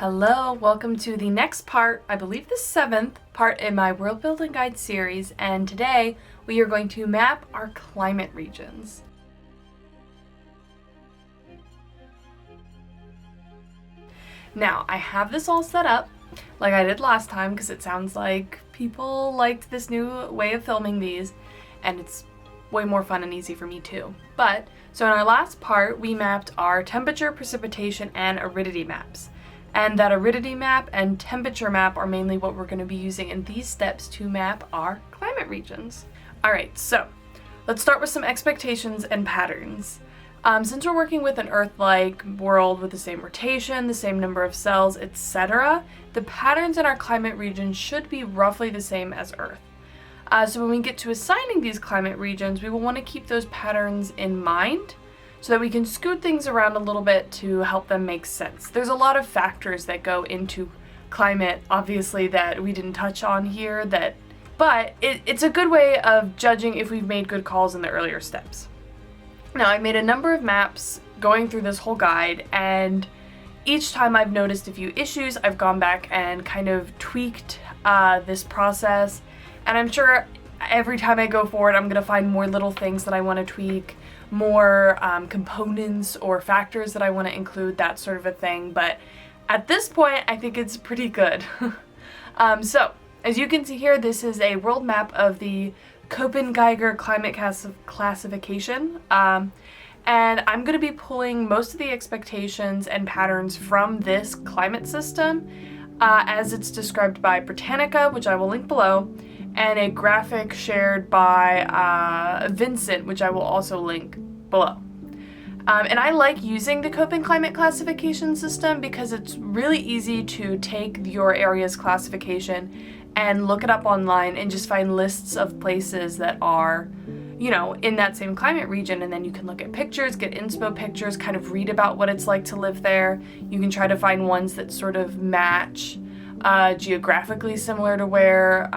Hello, welcome to the next part, I believe the 7th part in my World Building Guide series, and today we are going to map our climate regions. Now, I have this all set up like I did last time because it sounds like people liked this new way of filming these, and it's way more fun and easy for me too. So in our last part, we mapped our temperature, precipitation, and aridity maps. And that aridity map and temperature map are mainly what we're going to be using in these steps to map our climate regions. Alright, so let's start with some expectations and patterns. Since we're working with an Earth-like world with the same rotation, the same number of cells, etc., the patterns in our climate regions should be roughly the same as Earth. So when we get to assigning these climate regions, we will want to keep those patterns in mind so that we can scoot things around a little bit to help them make sense. There's a lot of factors that go into climate, obviously, that we didn't touch on here, but it's a good way of judging if we've made good calls in the earlier steps. Now, I've made a number of maps going through this whole guide, and each time I've noticed a few issues, I've gone back and kind of tweaked this process, and I'm sure every time I go forward, I'm going to find more little things that I want to tweak, more components or factors that I want to include, that sort of a thing. But at this point, I think it's pretty good. So, as you can see here, this is a world map of the Köppen-Geiger climate classification. And I'm going to be pulling most of the expectations and patterns from this climate system as it's described by Britannica, which I will link below, and a graphic shared by Vincent, which I will also link below. And I like using the Köppen climate classification system because it's really easy to take your area's classification and look it up online and just find lists of places that are, you know, in that same climate region, and then you can look at pictures, get inspo pictures, kind of read about what it's like to live there. You can try to find ones that sort of match geographically similar to where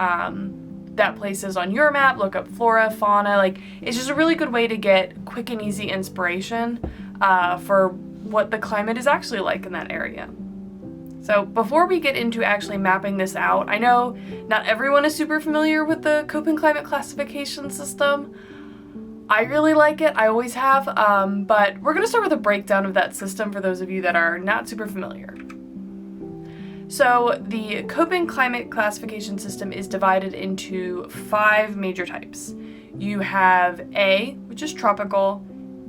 that place is on your map. Look up flora, fauna, like it's just a really good way to get quick and easy inspiration for what the climate is actually like in that area. So before we get into actually mapping this out, I know not everyone is super familiar with the Köppen climate classification system. I really like it, I always have, but we're going to start with a breakdown of that system for those of you that are not super familiar. So the Köppen climate classification system is divided into 5 major types. You have A, which is tropical,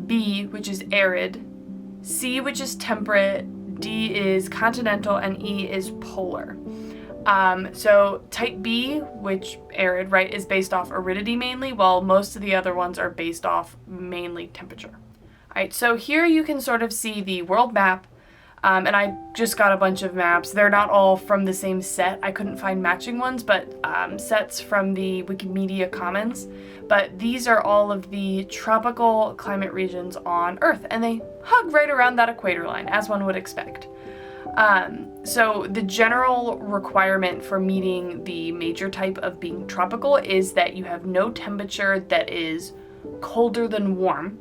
B, which is arid, C, which is temperate, D is continental, and E is polar. So type B, which arid, right, is based off aridity mainly, while most of the other ones are based off mainly temperature. Alright, so here you can sort of see the world map. And I just got a bunch of maps. They're not all from the same set. I couldn't find matching ones, but sets from the Wikimedia Commons. But these are all of the tropical climate regions on Earth, and they hug right around that equator line, as one would expect. So the general requirement for meeting the major type of being tropical is that you have no temperature that is colder than warm.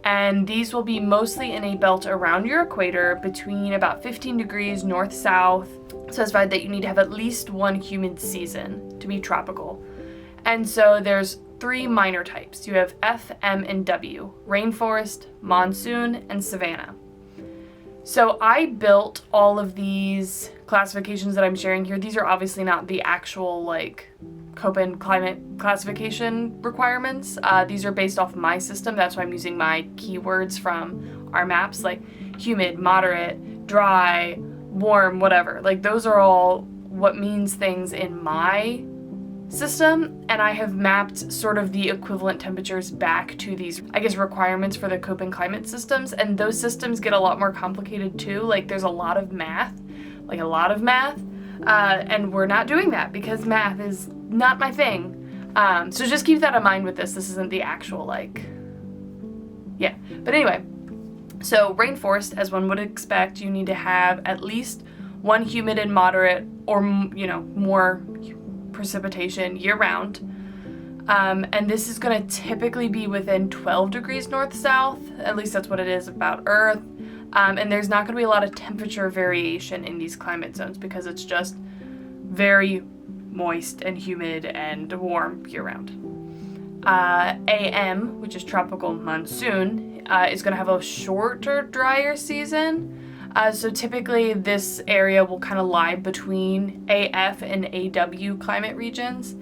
And these will be mostly in a belt around your equator between about 15 degrees north-south, specified that you need to have at least one humid season to be tropical. And so there's 3 minor types. You have F, M, and W, rainforest, monsoon, and savanna. So I built all of these classifications that I'm sharing here. These are obviously not the actual, Köppen climate classification requirements. These are based off my system. That's why I'm using my keywords from our maps, like humid, moderate, dry, warm, whatever. Like those are all what means things in my system, and I have mapped sort of the equivalent temperatures back to these, I guess, requirements for the Köppen climate systems, and those systems get a lot more complicated too. Like there's a lot of math, and we're not doing that because math is not my thing. So just keep that in mind with this. This isn't the actual, yeah. But anyway, so rainforest, as one would expect, you need to have at least one humid and moderate or, more precipitation year-round. And this is going to typically be within 12 degrees north-south. At least that's what it is about Earth. And there's not going to be a lot of temperature variation in these climate zones because it's just very moist and humid and warm year-round. AM, which is tropical monsoon, is going to have a shorter, drier season. So typically this area will kind of lie between AF and AW climate regions,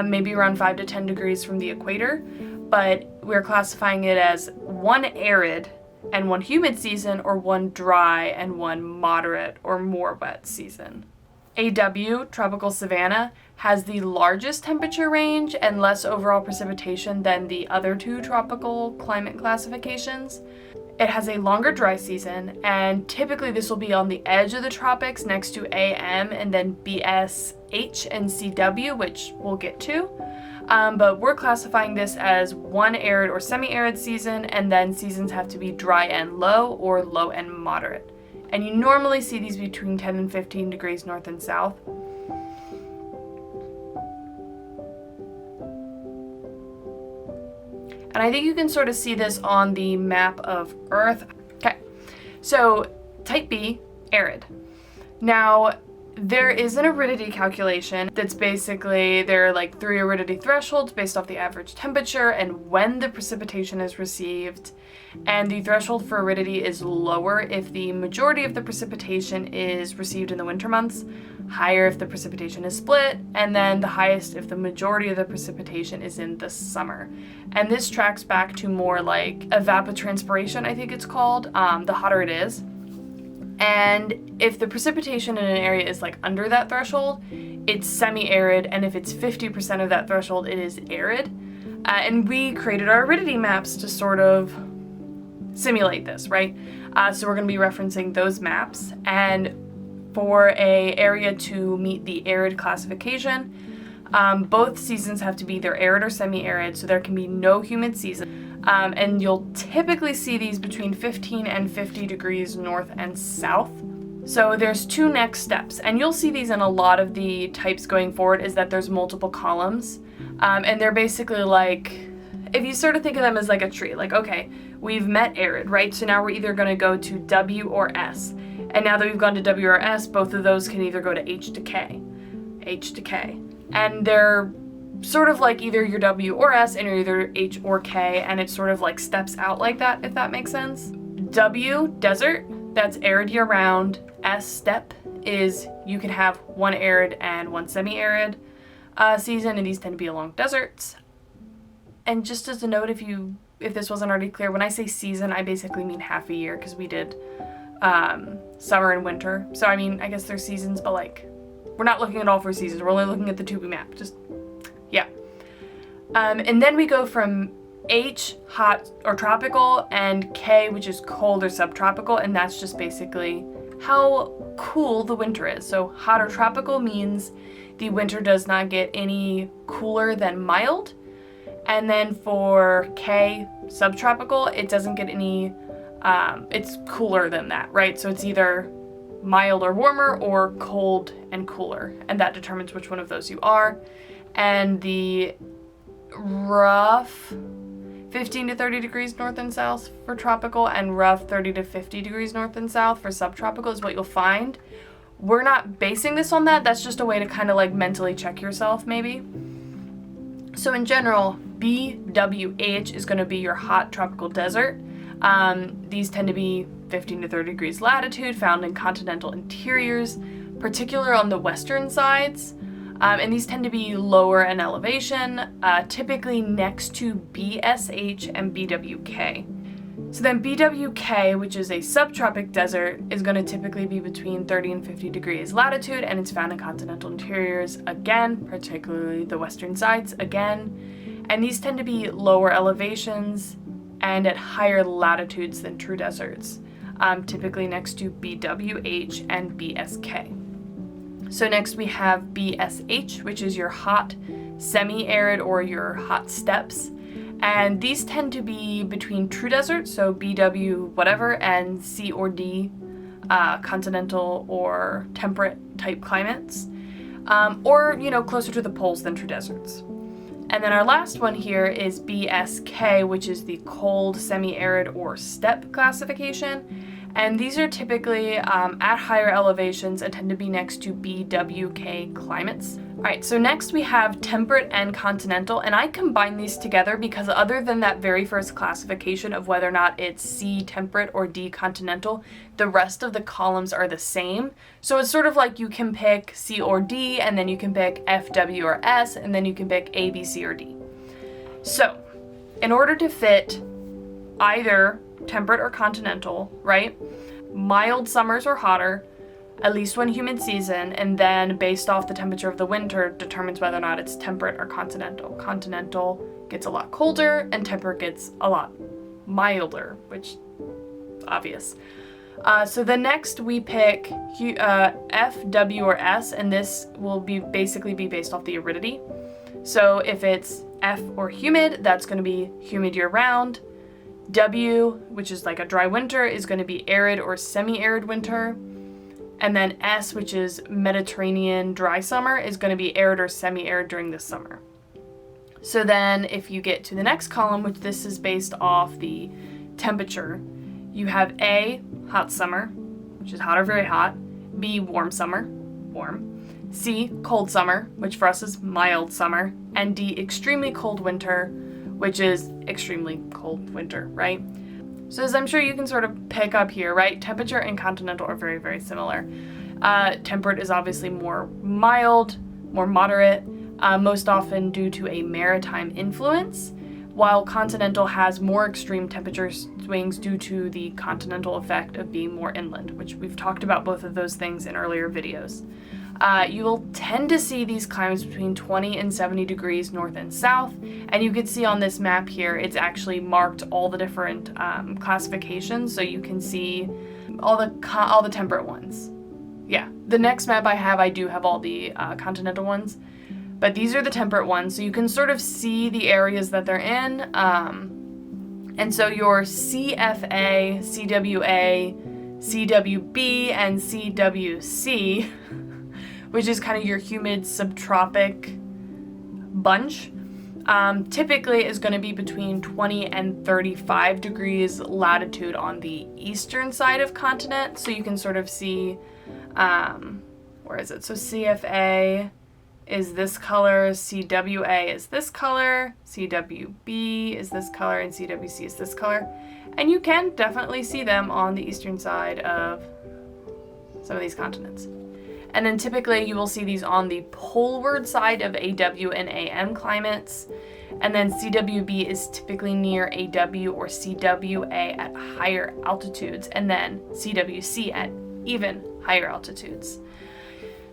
maybe around 5 to 10 degrees from the equator, but we're classifying it as one arid and one humid season, or one dry and one moderate or more wet season. AW, tropical savanna, has the largest temperature range and less overall precipitation than the other two tropical climate classifications. It has a longer dry season, and typically this will be on the edge of the tropics next to AM and then BSH and CW, which we'll get to. But we're classifying this as one arid or semi-arid season, and then seasons have to be dry and low or low and moderate. And you normally see these between 10 and 15 degrees north and south. And I think you can sort of see this on the map of Earth. Okay, so type B, arid. Now, there is an aridity calculation that's basically, there are like 3 aridity thresholds based off the average temperature and when the precipitation is received. And the threshold for aridity is lower if the majority of the precipitation is received in the winter months, higher if the precipitation is split, and then the highest if the majority of the precipitation is in the summer. And this tracks back to more like evapotranspiration, I think it's called, the hotter it is. And if the precipitation in an area is like under that threshold, it's semi-arid, and if it's 50% of that threshold, it is arid. And we created our aridity maps to sort of simulate this, right? So we're going to be referencing those maps, and for a area to meet the arid classification, both seasons have to be either arid or semi-arid, so there can be no humid season. And you'll typically see these between 15 and 50 degrees north and south. So there's 2 next steps, and you'll see these in a lot of the types going forward, is that there's multiple columns. And they're basically like, if you sort of think of them as like a tree, like, okay, we've met arid, right? So now we're either going to go to W or S. And now that we've gone to W or S, both of those can either go to H to K. H to K. And they're sort of like either your W or S, and you're either H or K, and it sort of like steps out like that, if that makes sense. W, desert, that's arid year-round. S, steppe, is you can have one arid and one semi-arid season, and these tend to be along deserts. And just as a note, if this wasn't already clear, when I say season, I basically mean half a year, because we did summer and winter. So I mean, I guess there's seasons, but like, we're not looking at all 4 seasons. We're only looking at the 2 we mapped. Just, yeah. And then we go from H, hot or tropical, and K, which is cold or subtropical, and that's just basically how cool the winter is. So hot or tropical means the winter does not get any cooler than mild. And then for K, subtropical, it doesn't get any, it's cooler than that, right? So it's either mild or warmer or cold and cooler, and that determines which one of those you are. And the rough 15 to 30 degrees north and south for tropical, and rough 30 to 50 degrees north and south for subtropical is what you'll find. We're not basing this on that. That's just a way to kind of like mentally check yourself, maybe. So in general, BWH is going to be your hot tropical desert. These tend to be 15 to 30 degrees latitude, found in continental interiors, particularly on the western sides. And these tend to be lower in elevation, typically next to BSH and BWK. So then BWK, which is a subtropic desert, is going to typically be between 30 and 50 degrees latitude, and it's found in continental interiors, again, particularly the western sides, again. And these tend to be lower elevations and at higher latitudes than true deserts, typically next to BWH and BSK. So next we have BSH, which is your hot semi-arid or your hot steppes. And these tend to be between true deserts, so BW whatever, and C or D, continental or temperate type climates, or, you know, closer to the poles than true deserts. And then our last one here is BSK, which is the cold, semi-arid, or steppe classification. And these are typically at higher elevations and tend to be next to BWK climates. All right, so next we have temperate and continental, and I combine these together because other than that very first classification of whether or not it's C temperate or D continental, the rest of the columns are the same. So it's sort of like you can pick C or D, and then you can pick F, W, or S, and then you can pick A, B, C, or D. So in order to fit either temperate or continental, right? Mild summers or hotter, at least one humid season, and then based off the temperature of the winter determines whether or not it's temperate or continental. Continental gets a lot colder and temperate gets a lot milder, which obvious. So the next we pick F, W, or S, and this will basically be based off the aridity. So if it's F or humid, that's going to be humid year round. W, which is like a dry winter, is going to be arid or semi-arid winter. And then S, which is Mediterranean dry summer, is going to be arid or semi-arid during the summer. So then if you get to the next column, which this is based off the temperature, you have A, hot summer, which is hot or very hot. B, warm summer, warm. C, cold summer, which for us is mild summer. And D, extremely cold winter, which is extremely cold winter, right? So as I'm sure you can sort of pick up here, right? Temperature and continental are very, very similar. Temperate is obviously more mild, more moderate, most often due to a maritime influence, while continental has more extreme temperature swings due to the continental effect of being more inland, which we've talked about both of those things in earlier videos. You will tend to see these climates between 20 and 70 degrees north and south, and you can see on this map here, it's actually marked all the different classifications, so you can see all the temperate ones. Yeah, the next map I do have all the continental ones, but these are the temperate ones, so you can sort of see the areas that they're in, and so your CFA, CWA, CWB, and CWC, which is kind of your humid subtropic bunch, typically is going to be between 20 and 35 degrees latitude on the eastern side of continent. So you can sort of see, where is it? So CFA is this color, CWA is this color, CWB is this color, and CWC is this color. And you can definitely see them on the eastern side of some of these continents. And then typically you will see these on the poleward side of AW and AM climates. And then CWB is typically near AW or CWA at higher altitudes, and then CWC at even higher altitudes.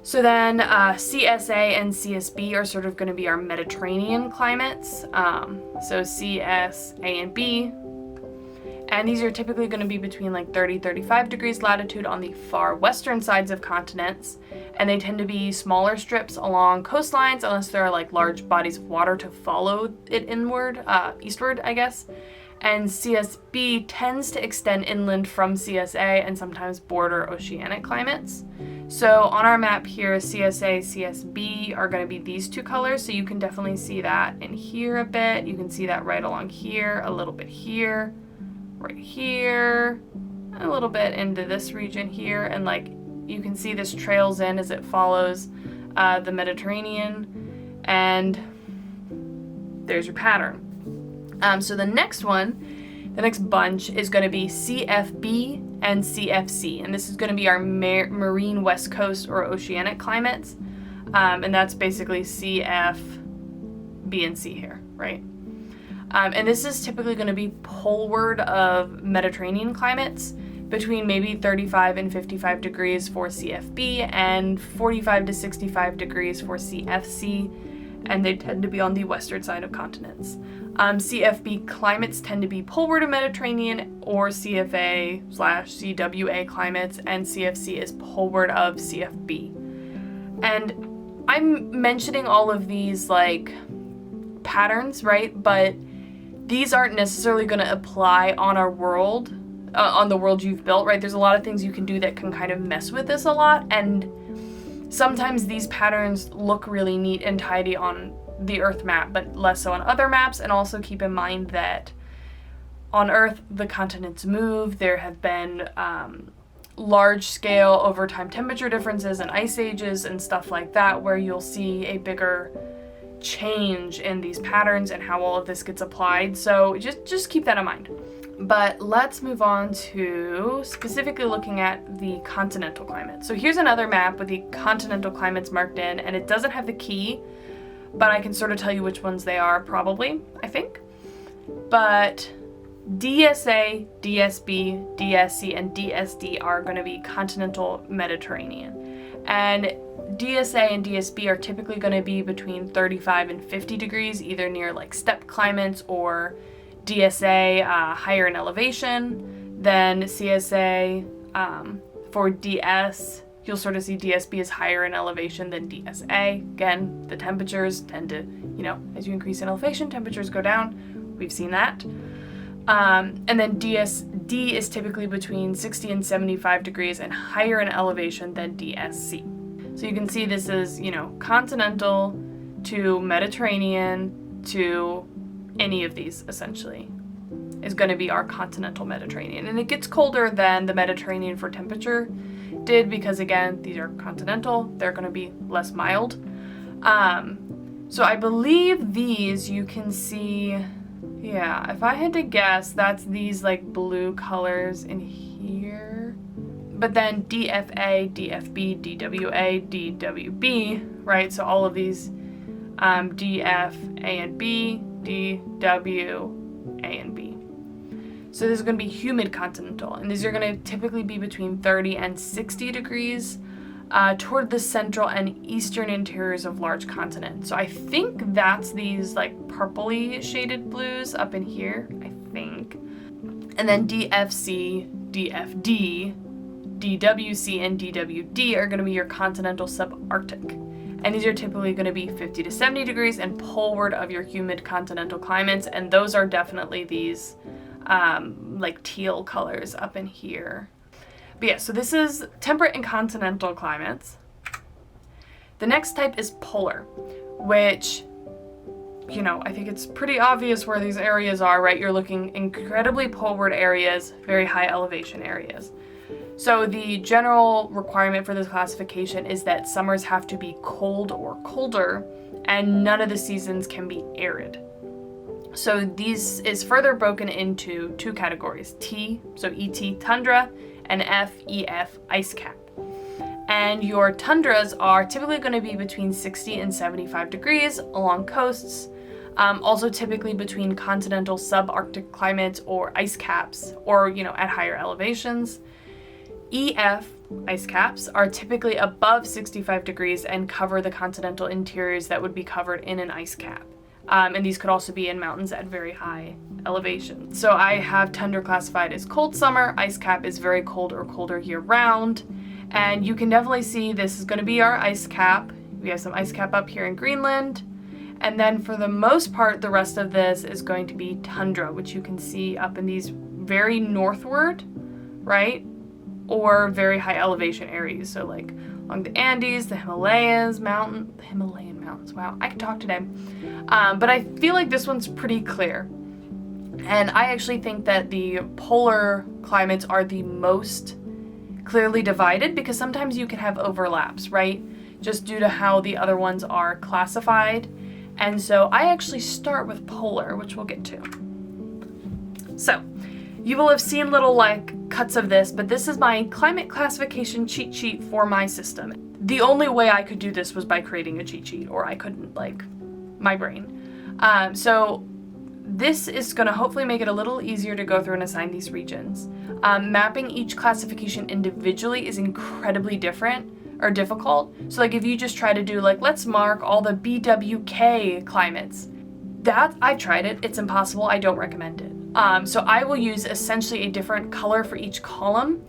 So then CSA and CSB are sort of going to be our Mediterranean climates. So CS, A, and B. And these are typically going to be between like 30-35 degrees latitude on the far western sides of continents, and they tend to be smaller strips along coastlines unless there are like large bodies of water to follow it eastward, I guess. And CSB tends to extend inland from CSA and sometimes border oceanic climates. So on our map here, CSA, CSB are going to be these two colors, so you can definitely see that in here a bit. You can see that right along here, a little bit here, right here, a little bit into this region here, and like you can see this trails in as it follows the Mediterranean, and there's your pattern. So the next one, the next bunch is going to be CFB and CFC, and this is going to be our marine west coast or oceanic climates, and that's basically CF, B, and C here, right? And this is typically going to be poleward of Mediterranean climates, between maybe 35 and 55 degrees for CFB and 45 to 65 degrees for CFC, and they tend to be on the western side of continents. CFB climates tend to be poleward of Mediterranean or CFA/CWA climates, and CFC is poleward of CFB. And I'm mentioning all of these like patterns, right? But these aren't necessarily going to apply on our world, on the world you've built, right? There's a lot of things you can do that can kind of mess with this a lot, and sometimes these patterns look really neat and tidy on the Earth map, but less so on other maps. And also keep in mind that on Earth, the continents move. There have been large-scale overtime temperature differences and ice ages and stuff like that, where you'll see a bigger change in these patterns and how all of this gets applied. So just keep that in mind. But let's move on to specifically looking at the continental climate. So here's another map with the continental climates marked in, and it doesn't have the key, but I can sort of tell you which ones they are probably, I think. But DSA, DSB, DSC, and DSD are going to be continental Mediterranean. And DSA and DSB are typically going to be between 35 and 50 degrees, either near like steppe climates, or DSA higher in elevation than CSA. For DS, you'll sort of see DSB is higher in elevation than DSA. Again, the temperatures tend to, as you increase in elevation, temperatures go down. We've seen that. And then DSD is typically between 60 and 75 degrees and higher in elevation than DSC. So you can see this is, continental to Mediterranean to any of these, essentially, is going to be our continental Mediterranean. And it gets colder than the Mediterranean for temperature did because, again, these are continental. They're going to be less mild. So I believe these you can see, if I had to guess, that's these like blue colors in here. But then DFA, DFB, DWA, DWB, right? So all of these DF, A and B, D, W, A and B. So this is going to be humid continental, and these are going to typically be between 30 and 60 degrees toward the central and eastern interiors of large continents. So I think that's these like purpley shaded blues up in here, I think. And then DFC, DFD, DWC, and DWD are going to be your continental subarctic. And these are typically going to be 50 to 70 degrees and poleward of your humid continental climates. And those are definitely these like teal colors up in here. But yeah, so this is temperate and continental climates. The next type is polar, which, I think it's pretty obvious where these areas are, right? You're looking incredibly poleward areas, very high elevation areas. So the general requirement for this classification is that summers have to be cold or colder, and none of the seasons can be arid. So these is further broken into two categories, T, so ET, tundra, and FEF, ice cap. And your tundras are typically going to be between 60 and 75 degrees along coasts, also typically between continental subarctic climates or ice caps, or, at higher elevations. EF, ice caps, are typically above 65 degrees and cover the continental interiors that would be covered in an ice cap. And these could also be in mountains at very high elevation. So I have tundra classified as cold summer, ice cap is very cold or colder year round. And you can definitely see this is going to be our ice cap. We have some ice cap up here in Greenland. And then for the most part, the rest of this is going to be tundra, which you can see up in these very northward, right? Or very high elevation areas. So like along the Andes, the Himalayan mountains. Wow, I can talk today. But I feel like this one's pretty clear. And I actually think that the polar climates are the most clearly divided because sometimes you can have overlaps, right? Just due to how the other ones are classified. And so I actually start with polar, which we'll get to. So you will have seen little cuts of this, but this is my climate classification cheat sheet for my system. The only way I could do this was by creating a cheat sheet, or I couldn't, my brain. So this is going to hopefully make it a little easier to go through and assign these regions. Mapping each classification individually is incredibly different or difficult. So if you just try to do let's mark all the BWK climates, that I've tried it, it's impossible, I don't recommend it. So I will use essentially a different color for each column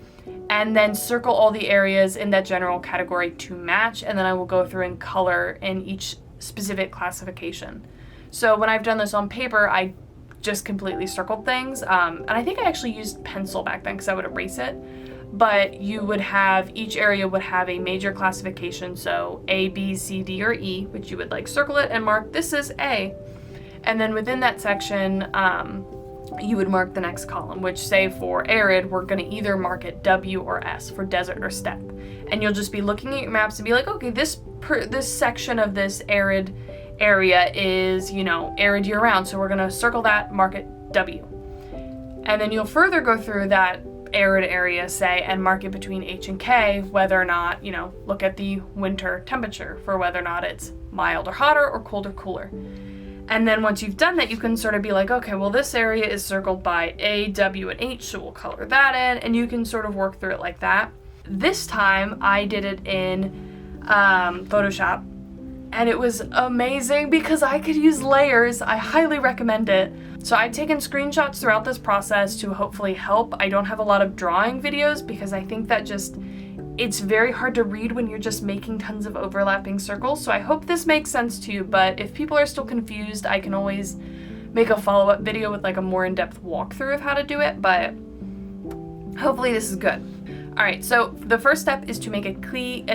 and then circle all the areas in that general category to match, and then I will go through and color in each specific classification. So when I've done this on paper, I just completely circled things, and I think I actually used pencil back then because I would erase it, but you would have, each area would have a major classification, so A, B, C, D, or E, which you would circle it and mark, this is A. And then within that section, you would mark the next column, which say for arid, we're gonna either mark it W or S for desert or steppe. And you'll just be looking at your maps and be like, okay, this section of this arid area is, you know, arid year round. So we're gonna circle that, mark it W. And then you'll further go through that arid area, say, and mark it between H and K, whether or not, you know, look at the winter temperature for whether or not it's mild or hotter or cold or cooler. And then once you've done that, you can sort of be like, okay, well, this area is circled by A, W, and H, so we'll color that in, and you can sort of work through it like that. This time, I did it in Photoshop, and it was amazing because I could use layers. I highly recommend it. So I've taken screenshots throughout this process to hopefully help. I don't have a lot of drawing videos because I think that it's very hard to read when you're just making tons of overlapping circles. So I hope this makes sense to you, but if people are still confused, I can always make a follow-up video with like a more in-depth walkthrough of how to do it, but hopefully this is good. All right, so the first step is to make a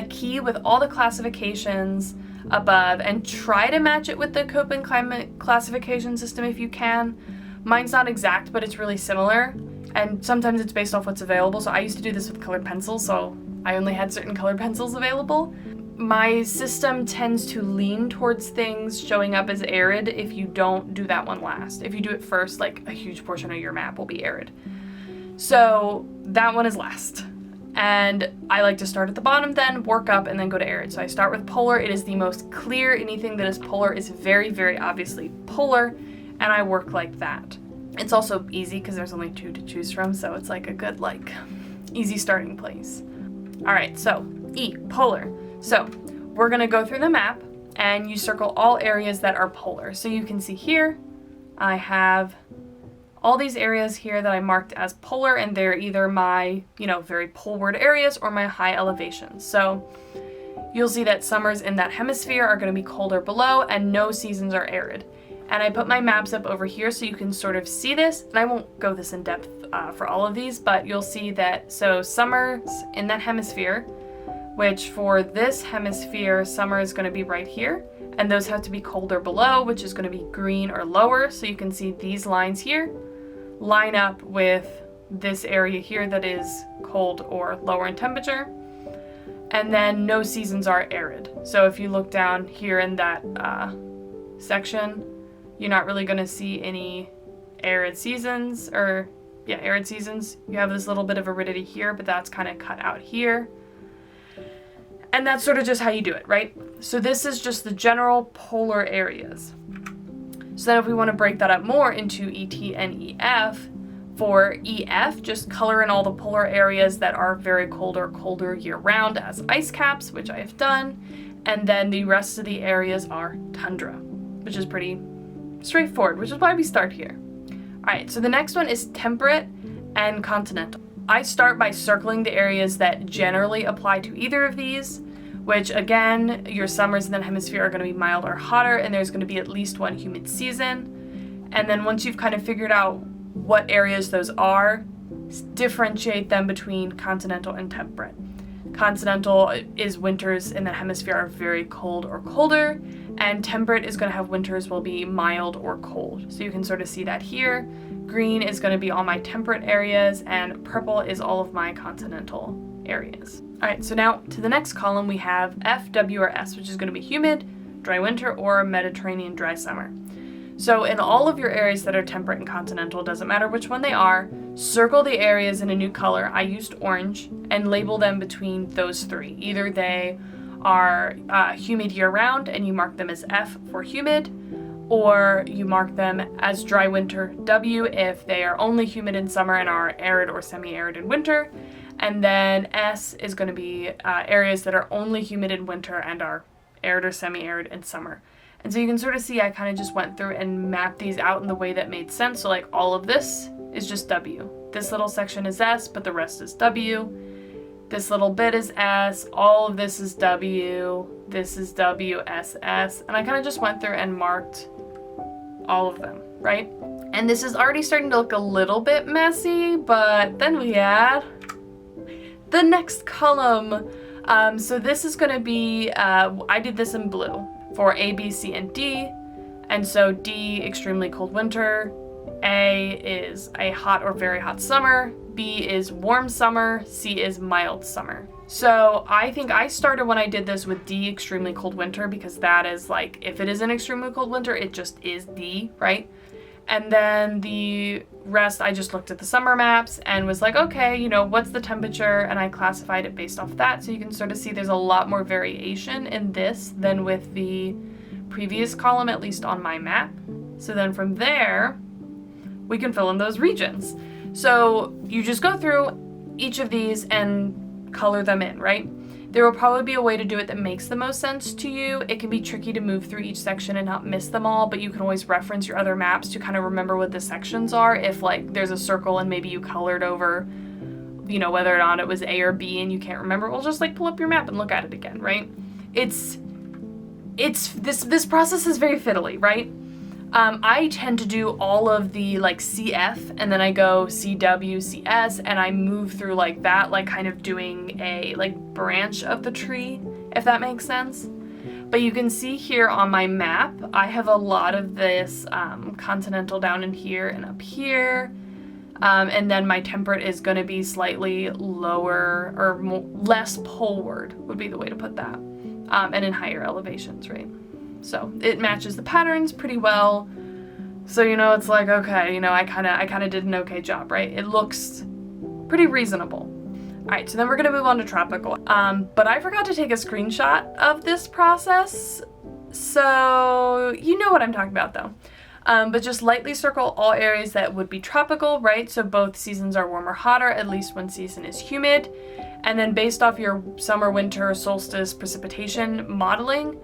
key with all the classifications above and try to match it with the Köppen climate classification system if you can. Mine's not exact, but it's really similar, and sometimes it's based off what's available. So I used to do this with colored pencils, so I only had certain colored pencils available. My system tends to lean towards things showing up as arid if you don't do that one last. If you do it first, like a huge portion of your map will be arid. So that one is last. And I like to start at the bottom, then work up, and then go to arid. So I start with polar. It is the most clear. Anything that is polar is very, very obviously polar, and I work like that. It's also easy because there's only 2 to choose from, so it's like a good, like, easy starting place. All right, so E, polar. So we're gonna go through the map, and you circle all areas that are polar. So you can see here, I have all these areas here that I marked as polar, and they're either my, you know, very poleward areas or my high elevations. So you'll see that summers in that hemisphere are going to be colder below, and no seasons are arid. And I put my maps up over here so you can sort of see this, and I won't go this in depth for all of these, but you'll see that, so summers in that hemisphere, which for this hemisphere, summer is going to be right here, and those have to be colder below, which is going to be green or lower. So you can see these lines here line up with this area here that is cold or lower in temperature. And then no seasons are arid. So if you look down here in that section, you're not really going to see any arid seasons, or yeah, arid seasons. You have this little bit of aridity here, but that's kind of cut out here. And that's sort of just how you do it, right? So this is just the general polar areas. So then if we want to break that up more into ET and EF, for EF, just color in all the polar areas that are very cold or colder year round as ice caps, which I have done. And then the rest of the areas are tundra, which is pretty straightforward, which is why we start here. All right, so the next one is temperate and continental. I start by circling the areas that generally apply to either of these, which again, your summers in the hemisphere are going to be mild or hotter, and there's going to be at least one humid season. And then once you've kind of figured out what areas those are, differentiate them between continental and temperate. Continental is winters in the hemisphere are very cold or colder, and temperate is going to have winters will be mild or cold. So you can sort of see that here. Green is going to be all my temperate areas, and purple is all of my continental areas. All right, so now to the next column we have F, W, or S, which is going to be humid, dry winter, or Mediterranean dry summer. So in all of your areas that are temperate and continental, doesn't matter which one they are, circle the areas in a new color. I used orange, and label them between those three. Either they are humid year-round, and you mark them as F for humid, or you mark them as dry winter, W, if they are only humid in summer and are arid or semi-arid in winter. And then S is going to be areas that are only humid in winter and are arid or semi-arid in summer. And so you can sort of see I kind of just went through and mapped these out in the way that made sense. So like all of this is just W. This little section is S, but the rest is W. This little bit is S. All of this is W. This is W, S, S. And I kind of just went through and marked all of them, right? And this is already starting to look a little bit messy, but then we add the next column. So this is going to be, I did this in blue for A, B, C, and D. And so D, extremely cold winter, A is a hot or very hot summer, B is warm summer, C is mild summer. So I think I started when I did this with D, extremely cold winter, because that is like, if it is an extremely cold winter, it just is D, right? And then the rest, I just looked at the summer maps and was like, okay, you know, what's the temperature? And I classified it based off that. So you can sort of see there's a lot more variation in this than with the previous column, at least on my map. So then from there, we can fill in those regions. So you just go through each of these and color them in, right? There will probably be a way to do it that makes the most sense to you. It can be tricky to move through each section and not miss them all, but you can always reference your other maps to kind of remember what the sections are. If like there's a circle and maybe you colored over, you know, whether or not it was A or B and you can't remember, well, just like pull up your map and look at it again, right? This process is very fiddly, right? I tend to do all of the like CF and then I go CW, CS, and I move through like that, like kind of doing a like branch of the tree, if that makes sense. But you can see here on my map, I have a lot of this Continental down in here and up here. And then my Temperate is going to be slightly lower or less poleward would be the way to put that. And in higher elevations, right? So it matches the patterns pretty well. So, you know, it's like, okay, you know, I kind of did an okay job, right? It looks pretty reasonable. All right, so then we're going to move on to tropical. But I forgot to take a screenshot of this process. So you know what I'm talking about though. But just lightly circle all areas that would be tropical, right? So both seasons are warm or hotter, at least one season is humid. And then based off your summer, winter, solstice precipitation modeling,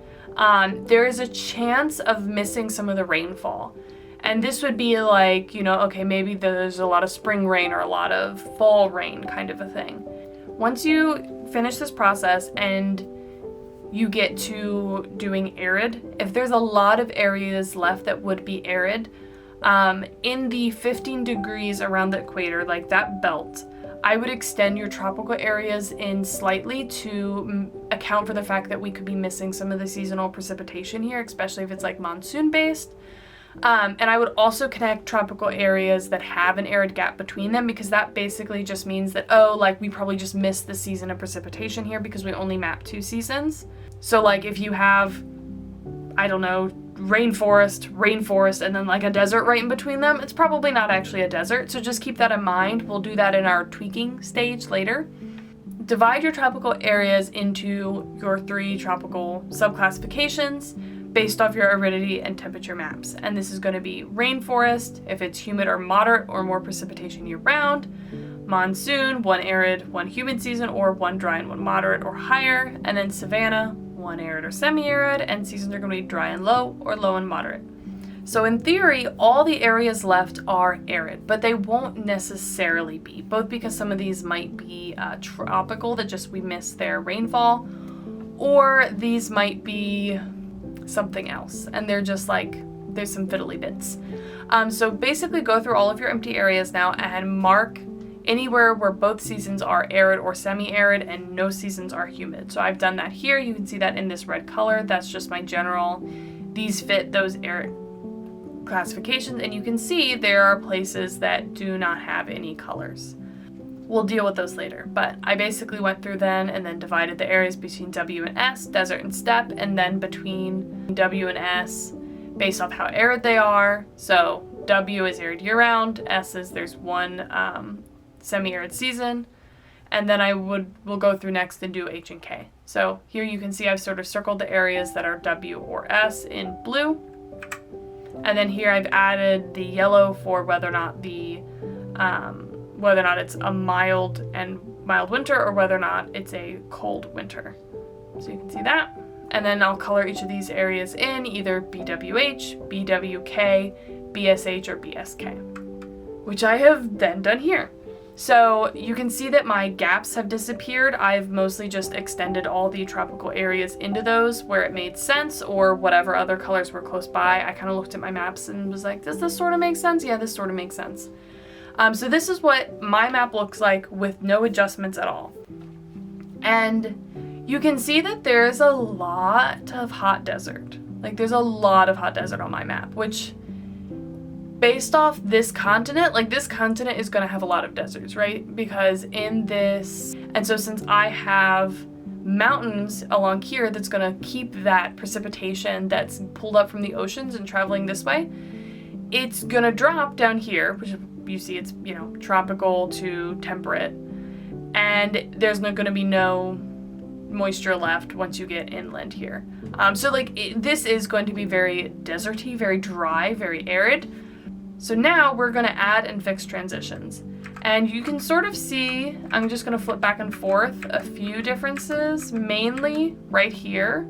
there is a chance of missing some of the rainfall. And this would be like, you know, okay, maybe there's a lot of spring rain or a lot of fall rain kind of a thing. Once you finish this process and you get to doing arid, if there's a lot of areas left that would be arid, in the 15 degrees around the equator, like that belt, I would extend your tropical areas in slightly to account for the fact that we could be missing some of the seasonal precipitation here, especially if it's like monsoon based. And I would also connect tropical areas that have an arid gap between them, because that basically just means that, oh, like we probably just missed the season of precipitation here because we only map 2 seasons. So like if you have, I don't know, rainforest, and then like a desert right in between them, it's probably not actually a desert. So just keep that in mind. We'll do that in our tweaking stage later. Divide your tropical areas into your 3 tropical subclassifications based off your aridity and temperature maps. And this is going to be rainforest, if it's humid or moderate or more precipitation year round. Monsoon, 1 arid, 1 humid season, or 1 dry and 1 moderate or higher. And then savanna, 1 arid or semi-arid, and seasons are going to be dry and low or low and moderate. So in theory, all the areas left are arid, but they won't necessarily be, both because some of these might be tropical, that just we miss their rainfall, or these might be something else, and they're just like, there's some fiddly bits. So basically go through all of your empty areas now and mark anywhere where both seasons are arid or semi-arid and no seasons are humid. So I've done that here. You can see that in this red color. That's just my general, these fit those arid classifications, and you can see there are places that do not have any colors. We'll deal with those later, but I basically went through then and then divided the areas between W and S, desert and steppe, and then between W and S based off how arid they are. So W is arid year-round, S is there's 1 semi-arid season, and then we'll go through next and do H and K. So here you can see I've sort of circled the areas that are W or S in blue, and then here I've added the yellow for whether or not it's a mild winter or whether or not it's a cold winter. So you can see that. And then I'll color each of these areas in either BWH, BWK, BSH, or BSK, which I have then done here. So you can see that my gaps have disappeared. I've mostly just extended all the tropical areas into those where it made sense, or whatever other colors were close by. I kind of looked at my maps and was like, does this sort of make sense? Yeah, this sort of makes sense. So this is what my map looks like with no adjustments at all. And you can see that there's a lot of hot desert. Like there's a lot of hot desert on my map, which based off this continent, like this continent is going to have a lot of deserts, right? Because in this, and so since I have mountains along here that's going to keep that precipitation that's pulled up from the oceans and traveling this way, it's going to drop down here, which you see it's, you know, tropical to temperate, and there's not going to be no moisture left once you get inland here. So like this is going to be very deserty, very dry, very arid. So now we're going to add and fix transitions. And you can sort of see, I'm just going to flip back and forth, a few differences, mainly right here,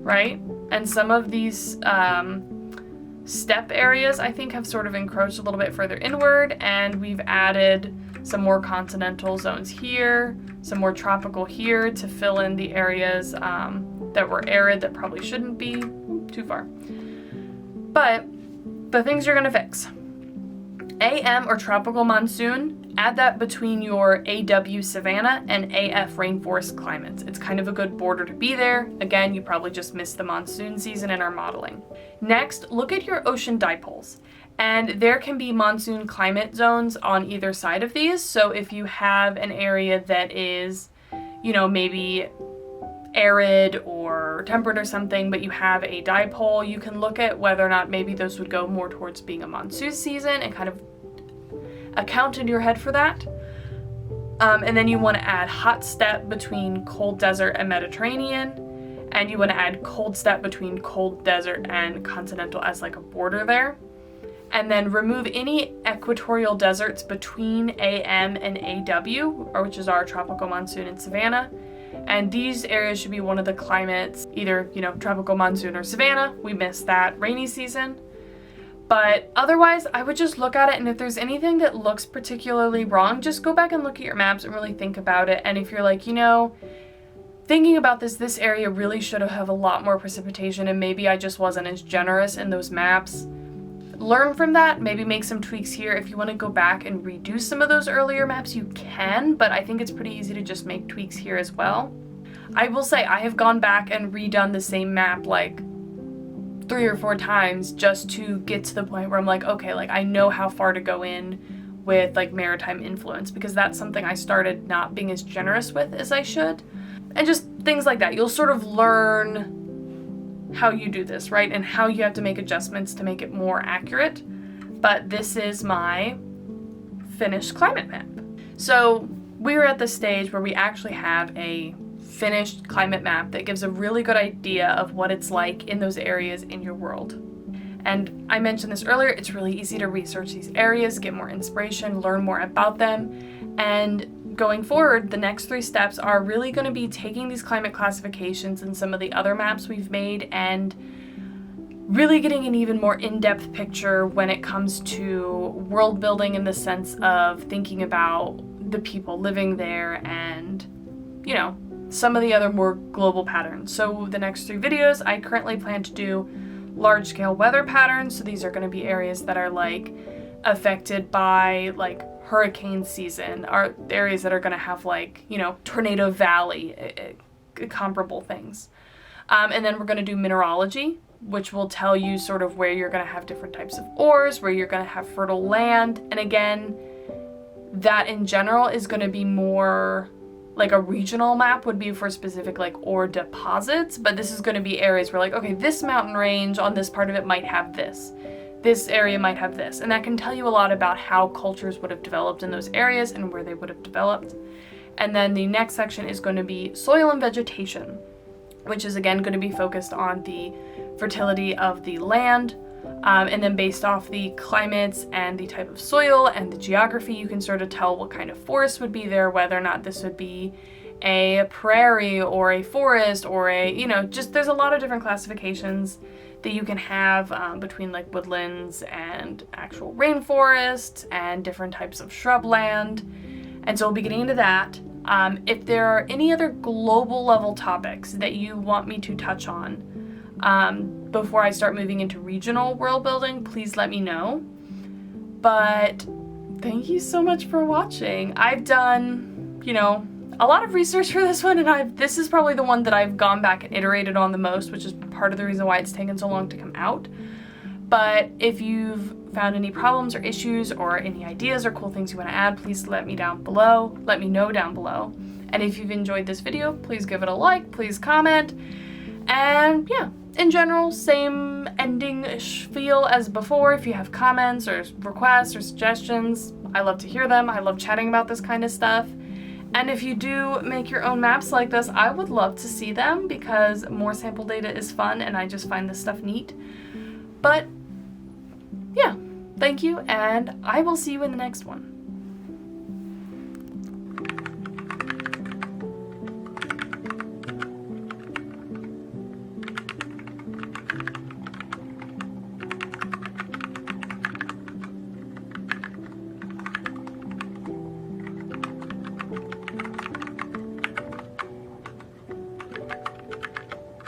right? And some of these steppe areas I think have sort of encroached a little bit further inward, and we've added some more continental zones here, some more tropical here to fill in the areas that were arid that probably shouldn't be too far. But the things you're gonna fix. AM or tropical monsoon, add that between your AW savanna and AF rainforest climates. It's kind of a good border to be there. Again, you probably just missed the monsoon season in our modeling. Next, look at your ocean dipoles. And there can be monsoon climate zones on either side of these. So if you have an area that is, you know, maybe arid or temperate or something, but you have a dipole, you can look at whether or not maybe those would go more towards being a monsoon season and kind of account in your head for that. And then you want to add hot steppe between cold desert and Mediterranean, and you want to add cold steppe between cold desert and continental as like a border there. And then remove any equatorial deserts between AM and AW, or which is our tropical monsoon and savanna. And these areas should be one of the climates, either, you know, tropical monsoon or savanna. We missed that rainy season. But otherwise, I would just look at it, and if there's anything that looks particularly wrong, just go back and look at your maps and really think about it. And if you're like, you know, thinking about this area really should have a lot more precipitation, and maybe I just wasn't as generous in those maps, learn from that, maybe make some tweaks here. If you want to go back and redo some of those earlier maps, you can, but I think it's pretty easy to just make tweaks here as well. I will say I have gone back and redone the same map like 3 or 4 times just to get to the point where I'm like, okay, like I know how far to go in with like maritime influence, because that's something I started not being as generous with as I should. And just things like that. You'll sort of learn how you do this, right? And how you have to make adjustments to make it more accurate. But this is my finished climate map. So we're at the stage where we actually have a finished climate map that gives a really good idea of what it's like in those areas in your world. And I mentioned this earlier, it's really easy to research these areas, get more inspiration, learn more about them. And going forward, the next 3 steps are really going to be taking these climate classifications and some of the other maps we've made and really getting an even more in-depth picture when it comes to world building, in the sense of thinking about the people living there and, you know, some of the other more global patterns. So the next 3 videos, I currently plan to do large-scale weather patterns. So these are going to be areas that are like affected by like hurricane season, are areas that are going to have like, you know, tornado valley, comparable things. And then we're going to do mineralogy, which will tell you sort of where you're going to have different types of ores, where you're going to have fertile land. And again, that in general is going to be more like a regional map would be for specific like ore deposits, but this is going to be areas where like, okay, this mountain range on this part of it might have this. This area might have this, and that can tell you a lot about how cultures would have developed in those areas and where they would have developed. And then the next section is going to be soil and vegetation, which is again going to be focused on the fertility of the land, and then based off the climates and the type of soil and the geography, you can sort of tell what kind of forest would be there, whether or not this would be a prairie or a forest or a, you know, just there's a lot of different classifications that you can have between like woodlands and actual rainforests and different types of shrubland. And so we'll be getting into that. If there are any other global level topics that you want me to touch on before I start moving into regional world building, please let me know. But thank you so much for watching. I've done, you know, a lot of research for this one, and this is probably the one that I've gone back and iterated on the most, which is part of the reason why it's taken so long to come out. But if you've found any problems or issues or any ideas or cool things you want to add, please let me know down below. And if you've enjoyed this video, please give it a like, please comment. And yeah, in general, same ending feel as before. If you have comments or requests or suggestions, I love to hear them. I love chatting about this kind of stuff. And if you do make your own maps like this, I would love to see them because more sample data is fun and I just find this stuff neat. But yeah, thank you, and I will see you in the next one.